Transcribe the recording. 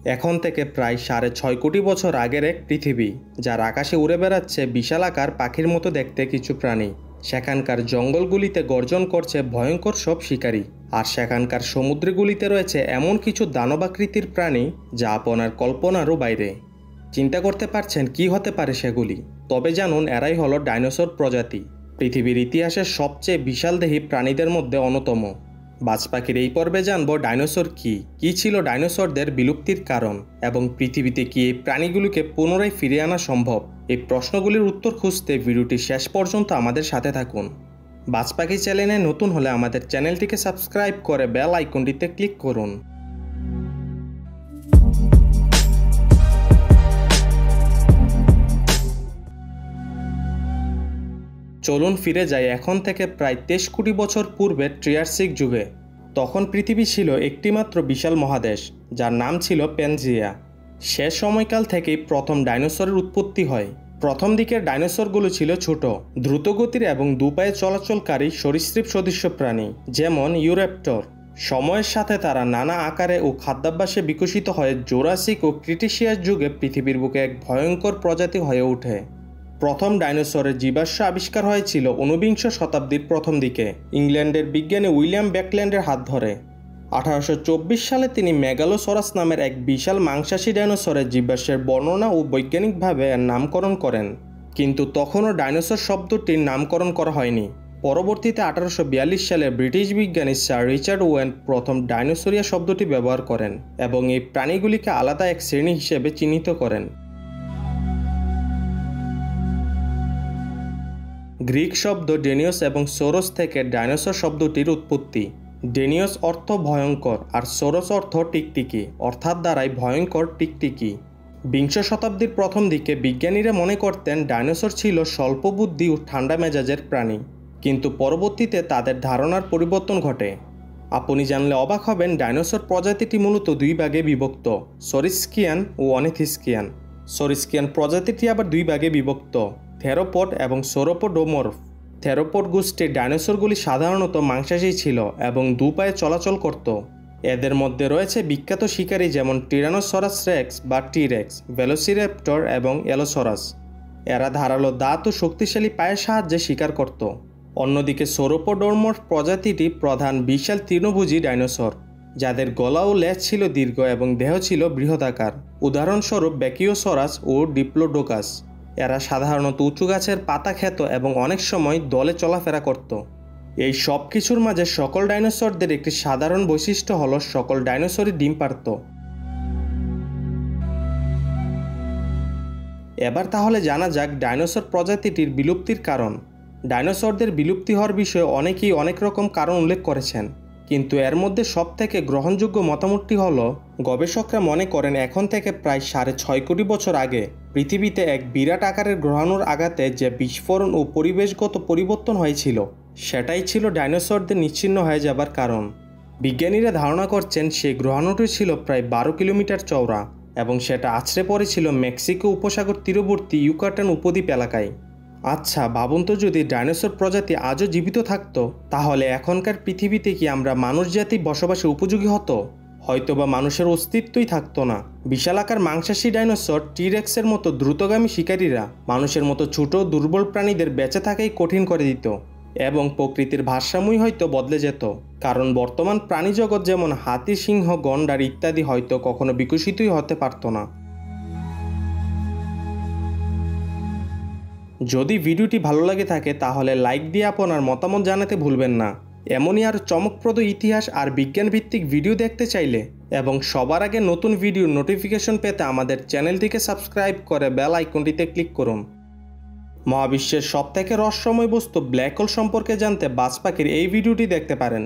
এখন থেকে প্রায় ৬.৫ কোটি বছর আগের এক পৃথিবী, যার আকাশে উড়ে বেড়াচ্ছে বিশালাকার পাখির মতো দেখতে কিছু প্রাণী। সেখানকার জঙ্গলগুলিতে গর্জন করছে ভয়ঙ্কর সব শিকারী, আর সেখানকার সমুদ্রগুলিতে রয়েছে এমন কিছু দানবাকৃতির প্রাণী যা আপনার কল্পনারও বাইরে। চিন্তা করতে পারছেন কি হতে পারে সেগুলি? তবে জানুন, এরাই হলো ডাইনোসর প্রজাতি, পৃথিবীর ইতিহাসের সবচেয়ে বিশালদেহী প্রাণীদের মধ্যে অন্যতম। বাজ পাখির এই পর্বে জানব ডাইনোসর কী ছিল ডাইনোসরদের বিলুপ্তির কারণ, এবং পৃথিবীতে কি এই প্রাণীগুলোকে পুনরায় ফিরিয়ে আনা সম্ভব। এই প্রশ্নগুলির উত্তর খুঁজতে ভিডিওটি শেষ পর্যন্ত আমাদের সাথে থাকুন। বাজ পাখি চ্যানেলে নতুন হলে আমাদের চ্যানেলটিকে সাবস্ক্রাইব করে বেল আইকনটিতে ক্লিক করুন। চলুন ফিরে যাই এখন থেকে প্রায় 23 কোটি বছর পূর্বে ট্রিয়াসিক যুগে। তখন পৃথিবী ছিল একটিমাত্র বিশাল মহাদেশ, যার নাম ছিল প্যানজিয়া। সে সময়কাল থেকেই প্রথম ডাইনোসরের উৎপত্তি হয়। প্রথম দিকের ডাইনোসরগুলো ছিল ছোট, দ্রুতগতির এবং দুপায়ে চলাচলকারী সরীসৃপ সদৃশ্য প্রাণী, যেমন ইউরেপ্টর। সময়ের সাথে তারা নানা আকারে ও খাদ্যাভ্যাসে বিকশিত হয়ে জুরাসিক ও ক্রিটেশিয়াস যুগে পৃথিবীর বুকে এক ভয়ঙ্কর প্রজাতি হয়ে ওঠে। প্রথম ডাইনোসরের জীবাশ্ম আবিষ্কার হয়েছিল ঊনবিংশ শতাব্দীর প্রথম দিকে ইংল্যান্ডের বিজ্ঞানী উইলিয়াম ব্যাকল্যান্ডের হাত ধরে। 1824 সালে তিনি মেগালোসরাস নামের এক বিশাল মাংসাশী ডাইনোসরের জীবাশ্মের বর্ণনা ও বৈজ্ঞানিকভাবে এর নামকরণ করেন, কিন্তু তখনও ডাইনোসর শব্দটির নামকরণ করা হয়নি। পরবর্তীতে 1842 সালে ব্রিটিশ বিজ্ঞানী স্যার রিচার্ড ওয়েন প্রথম ডাইনোসরিয়া শব্দটি ব্যবহার করেন এবং এই প্রাণীগুলিকে আলাদা এক শ্রেণী হিসেবে চিহ্নিত করেন। গ্রিক শব্দ ডেনিয়স এবং সোরস থেকে ডাইনোসর শব্দটির উৎপত্তি। ডেনিয়স অর্থ ভয়ঙ্কর আর সোরস অর্থ টিকটিকি, অর্থাৎ দ্বারাই ভয়ঙ্কর টিকটিকি। বিংশ শতাব্দীর প্রথম দিকে বিজ্ঞানীরা মনে করতেন ডাইনোসর ছিল স্বল্প বুদ্ধি ও ঠান্ডা মেজাজের প্রাণী, কিন্তু পরবর্তীতে তাদের ধারণার পরিবর্তন ঘটে। আপনি জানলে অবাক হবেন, ডাইনোসর প্রজাতিটি মূলত দুই ভাগে বিভক্ত, সরিস্কিয়ান ও অনিথিস্কিয়ান। সরিস্কিয়ান প্রজাতিটি আবার দুই ভাগে বিভক্ত, থেরোপড এবং সৌরোপোডোমর্ফ। থেরোপড গোষ্ঠীর ডাইনোসরগুলি সাধারণত মাংসাশী ছিল এবং দুপায়ে চলাচল করত। এদের মধ্যে রয়েছে বিখ্যাত শিকারী যেমন টিরানোসরাস রেক্স বা টি-রেক্স, ভেলোসিরেপ্টর এবং এলোসরাস। এরা ধারালো দাঁত ও শক্তিশালী পায়ের সাহায্যে শিকার করত। অন্যদিকে সৌরোপোডোমর্ফ প্রজাতিটি প্রধান বিশাল তৃণভোজী ডাইনোসর, যাদের গলা ও লেজ ছিল দীর্ঘ এবং দেহ ছিল বৃহদাকার। উদাহরণস্বরূপ ব্যাকিওসরাস ও ডিপ্লোডোকাস। এরা সাধারণত উঁচু গাছের পাতা খেত এবং অনেক সময় দলে চলাফেরা করত। এই সব কিছুর মাঝে সকল ডাইনোসরদের একটি সাধারণ বৈশিষ্ট্য হলো সকল ডাইনোসরই ডিম পারত। এবার তাহলে জানা যাক ডাইনোসর প্রজাতিটির বিলুপ্তির কারণ। ডাইনোসরদের বিলুপ্তি হওয়ার বিষয়ে অনেকেই অনেক রকম কারণ উল্লেখ করেছেন, কিন্তু এর মধ্যে সবথেকে গ্রহণযোগ্য মতামতটি হলো, গবেষকরা মনে করেন এখন থেকে প্রায় 6.5 কোটি বছর আগে পৃথিবীতে এক বিরাট আকারের গ্রহাণুর আঘাতে যে বিস্ফোরণ ও পরিবেশগত পরিবর্তন হয়েছিল, সেটাই ছিল ডাইনোসরদের নিশ্চিহ্ন হয়ে যাবার কারণ। বিজ্ঞানীরা ধারণা করছেন সেই গ্রহাণুটি ছিল প্রায় 12 কিলোমিটার চওড়া এবং সেটা আছড়ে পড়েছিল মেক্সিকো উপসাগর তীরবর্তী ইউকাটান উপদ্বীপ এলাকায়। আচ্ছা ভাবুন তো, যদি ডাইনোসর প্রজাতি আজও জীবিত থাকতো, তাহলে এখনকার পৃথিবীতে কি আমরা মানুষ জাতি বসবাসে উপযোগী হতো? হয়তোবা মানুষের অস্তিত্বই থাকতো না। বিশালাকার মাংসাশী ডাইনোসর টি-রেক্সের মতো দ্রুতগামী শিকারীরা মানুষের মতো ছোট দুর্বল প্রাণীদের বেঁচে থাকাই কঠিন করে দিত, এবং প্রকৃতির ভারসাম্যই হয়তো বদলে যেত। কারণ বর্তমান প্রাণী জগৎ যেমন হাতি, সিংহ, গন্ডার ইত্যাদি হয়তো কখনো বিকশিতই হতে পারত না। যদি ভিডিওটি ভালো লাগে থাকে তাহলে লাইক দিয়ে আপনার মতামত জানাতে ভুলবেন না। এমনই আর চমকপ্রদ ইতিহাস আর বিজ্ঞানভিত্তিক ভিডিও দেখতে চাইলে এবং সবার আগে নতুন ভিডিওর নোটিফিকেশন পেতে আমাদের চ্যানেলটিকে সাবস্ক্রাইব করে বেল আইকনটিতে ক্লিক করুন। মহাবিশ্বের সবথেকে রহস্যময় বস্তু ব্ল্যাক হোল সম্পর্কে জানতে বাজ পাখির এই ভিডিওটি দেখতে পারেন।